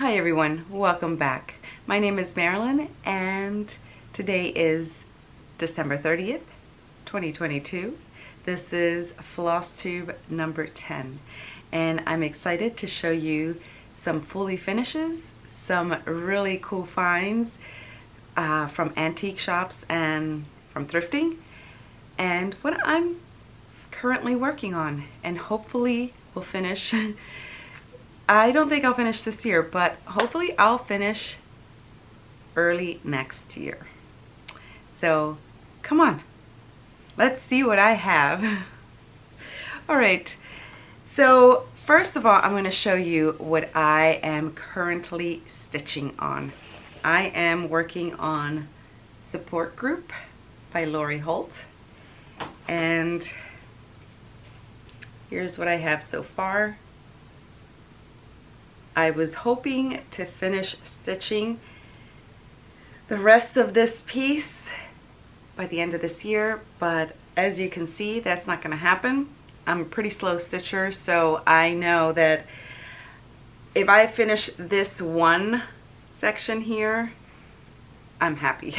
Hi everyone, welcome back. My name is Marilyn and today is December 30th, 2022. This is Flosstube number 10 and I'm excited to show you some fully finishes, some really cool finds from antique shops and from thrifting, and what I'm currently working on, and hopefully we'll finish. I don't think I'll finish this year, but hopefully I'll finish early next year. So come on, let's see what I have. All right, so first of all, I'm going to show you what I am currently stitching on. I am working on Support Group by Lori Holt, and here's what I have so far. I was hoping to finish stitching the rest of this piece by the end of this year, but as you can see, that's not going to happen. I'm a pretty slow stitcher, so I know that if I finish this one section here, I'm happy.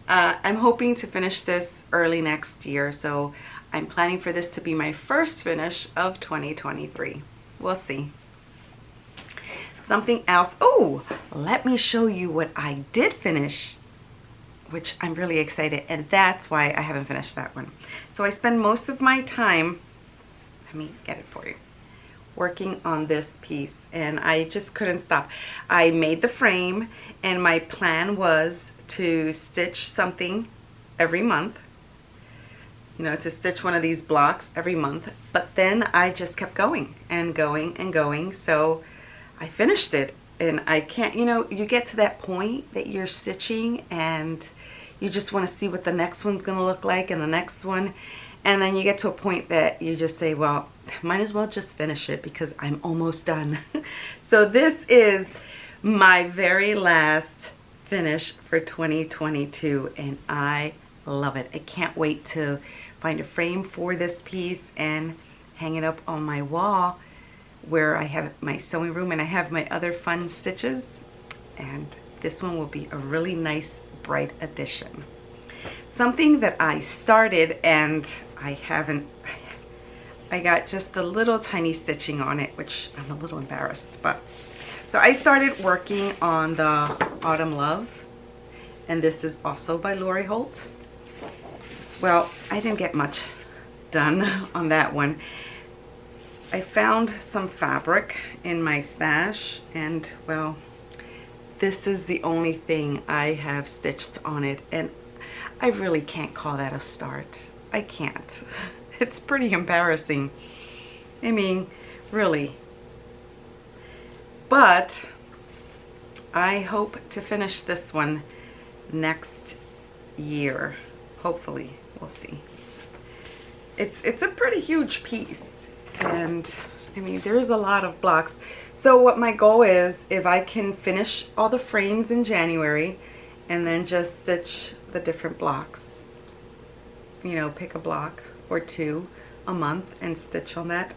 I'm hoping to finish this early next year, so I'm planning for this to be my first finish of 2023. We'll see. Something else. Oh, let me show you what I did finish, which I'm really excited, and that's why I haven't finished that one. So I spend most of my time, let me get it for you, working on this piece, and I just couldn't stop. I made the frame, and my plan was to stitch something every month, you know, to stitch one of these blocks every month, but then I just kept going and going and going, so I finished it. And I can't, you know, you get to that point that you're stitching and you just want to see what the next one's going to look like and the next one, and then you get to a point that you just say, well, might as well just finish it because I'm almost done. So this is my very last finish for 2022 and I love it. I can't wait to find a frame for this piece and hang it up on my wall where I have my sewing room and I have my other fun stitches, and this one will be a really nice bright addition. Something that I started and I got just a little tiny stitching on it, which I'm a little embarrassed, but so I started working on the Autumn Love, and this is also by Lori Holt. Well, I didn't get much done on that one. I found some fabric in my stash, and well, this is the only thing I have stitched on it, and I really can't call that a start. I can't. It's pretty embarrassing. I mean, really. But I hope to finish this one next year. Hopefully, we'll see. It's a pretty huge piece. And I mean, there's a lot of blocks. So what my goal is, if I can finish all the frames in January and then just stitch the different blocks, you know, pick a block or two a month and stitch on that,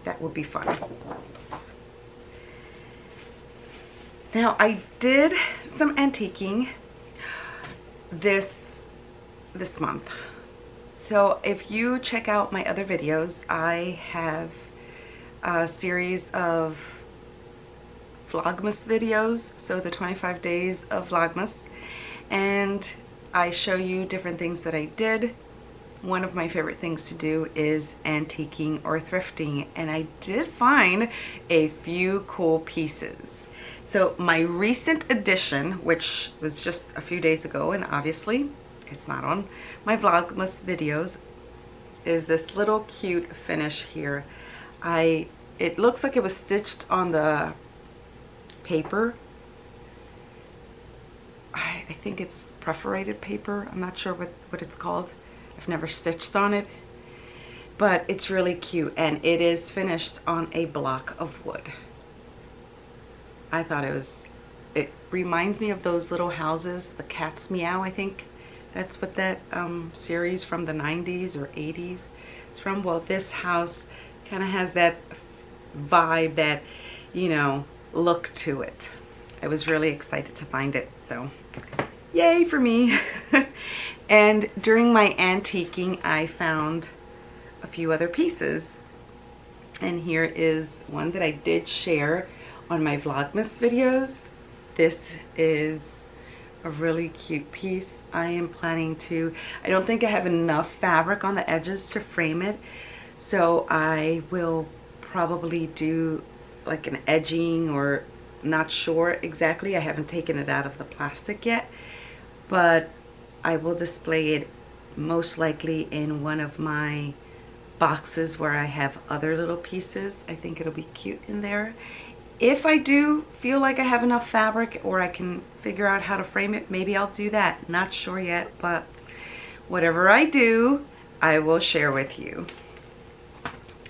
that would be fun. Now I did some antiquing this month. So if you check out my other videos, I have a series of Vlogmas videos, so the 25 days of Vlogmas, and I show you different things that I did. One of my favorite things to do is antiquing or thrifting, and I did find a few cool pieces. So my recent addition, which was just a few days ago, and obviously it's not on my Vlogmas videos, is this little cute finish here. It looks like it was stitched on the paper. I think it's perforated paper. I'm not sure what it's called. I've never stitched on it, but it's really cute, and it is finished on a block of wood. I thought it reminds me of those little houses, the Cat's Meow, I think. That's what that series from the 90s or 80s is from. Well, this house kind of has that vibe that, you know, look to it. I was really excited to find it, so yay for me. And during my antiquing, I found a few other pieces. And here is one that I did share on my Vlogmas videos. This is a really cute piece. I am planning to, I don't think I have enough fabric on the edges to frame it, so I will probably do like an edging, or not sure exactly. I haven't taken it out of the plastic yet, but I will display it most likely in one of my boxes where I have other little pieces. I think it'll be cute in there. If I do feel like I have enough fabric, or I can figure out how to frame it, maybe I'll do that. Not sure yet, but whatever I do, I will share with you.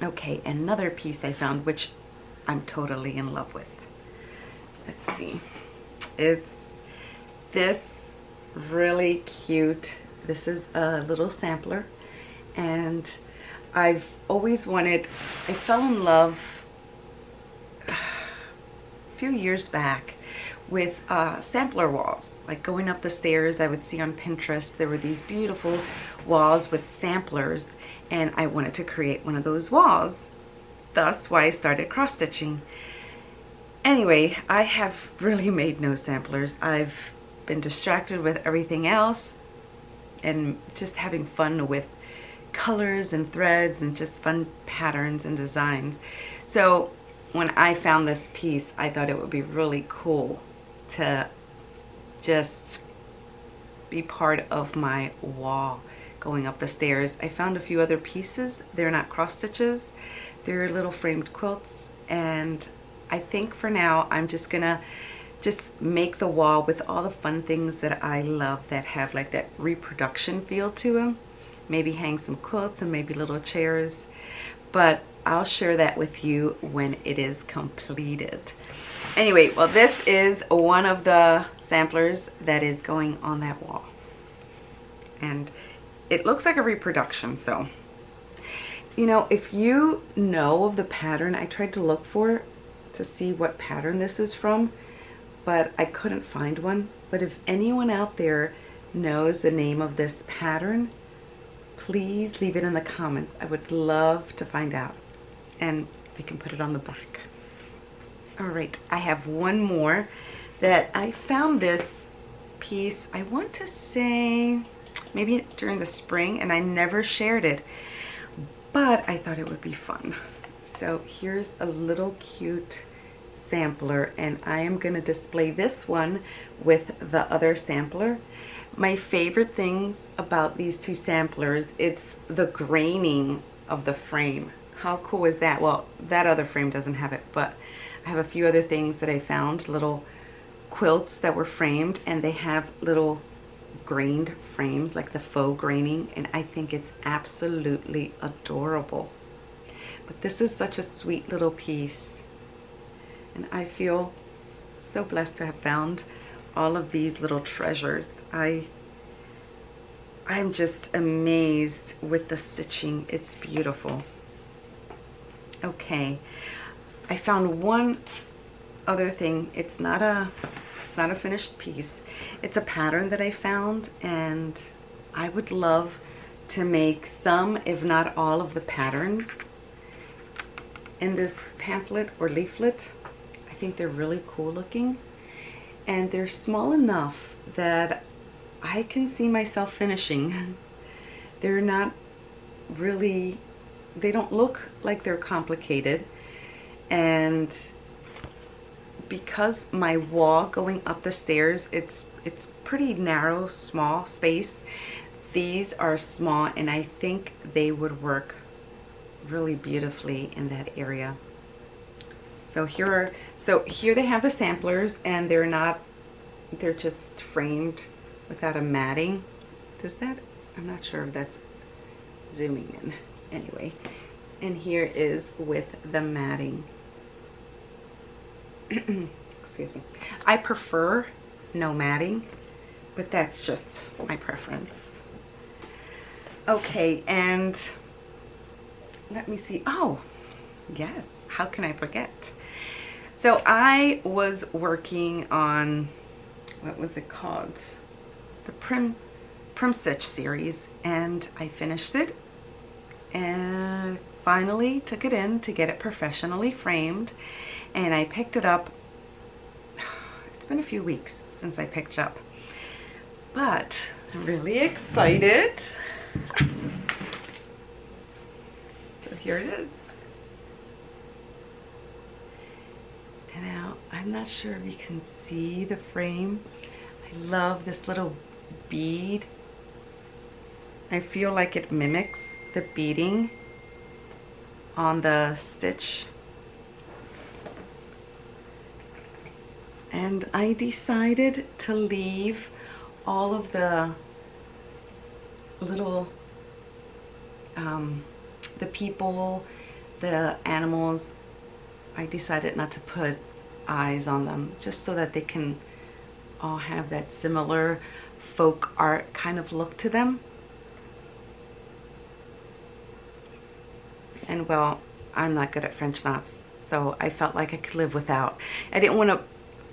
Okay, another piece I found, which I'm totally in love with. Let's see. It's this really cute, this is a little sampler, and I've always wanted, I fell in love few years back with sampler walls. Like going up the stairs, I would see on Pinterest there were these beautiful walls with samplers, and I wanted to create one of those walls. Thus why I started cross stitching. Anyway, I have really made no samplers. I've been distracted with everything else and just having fun with colors and threads and just fun patterns and designs. So when I found this piece, I thought it would be really cool to just be part of my wall going up the stairs. I found a few other pieces. They're not cross stitches, they're little framed quilts, and I think for now I'm just gonna make the wall with all the fun things that I love that have like that reproduction feel to them. Maybe hang some quilts and maybe little chairs, but I'll share that with you when it is completed. Anyway, well, this is one of the samplers that is going on that wall. And it looks like a reproduction, so, you know, if you know of the pattern, I tried to look for to see what pattern this is from, but I couldn't find one. But if anyone out there knows the name of this pattern, please leave it in the comments. I would love to find out, and I can put it on the back. All right, I have one more that I found this piece, I want to say maybe during the spring, and I never shared it, but I thought it would be fun. So here's a little cute sampler, and I am going to display this one with the other sampler. My favorite things about these two samplers, it's the graining of the frame. How cool is that? Well, that other frame doesn't have it, but I have a few other things that I found, little quilts that were framed, and they have little grained frames, like the faux graining, and I think it's absolutely adorable. But this is such a sweet little piece, and I feel so blessed to have found all of these little treasures. I'm just amazed with the stitching. It's beautiful. Okay, I found one other thing. It's not a finished piece. It's a pattern that I found, and I would love to make some, if not all, of the patterns in this pamphlet or leaflet. I think they're really cool looking, and they're small enough that I can see myself finishing. They're not really, they don't look like they're complicated, and because my wall going up the stairs, it's pretty narrow, small space. These are small, and I think they would work really beautifully in that area. So here they have the samplers, and they're just framed without a matting. Does that, I'm not sure if that's zooming in. Anyway, and here is with the matting. Excuse me. I prefer no matting, but that's just my preference. Okay, and let me see. Oh, yes, how can I forget? So I was working on, what was it called? The Prim Stitch series, and I finished it and finally took it in to get it professionally framed, and I picked it up. It's been a few weeks since I picked it up, but I'm really excited. So here it is. And now I'm not sure if you can see the frame. I love this little bead. I feel like it mimics the beading on the stitch. And I decided to leave all of the little, the people, the animals, I decided not to put eyes on them, just so that they can all have that similar folk art kind of look to them. And well, I'm not good at French knots, so I felt like I could live without. I didn't want to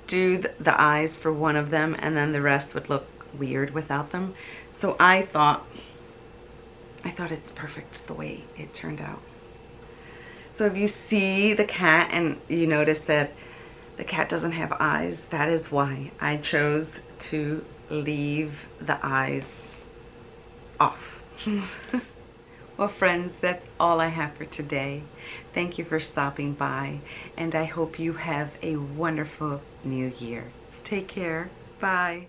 do the eyes for one of them and then the rest would look weird without them. So I thought it's perfect the way it turned out. So if you see the cat and you notice that the cat doesn't have eyes, that is why I chose to leave the eyes off. Well, friends, that's all I have for today. Thank you for stopping by, and I hope you have a wonderful new year. Take care. Bye.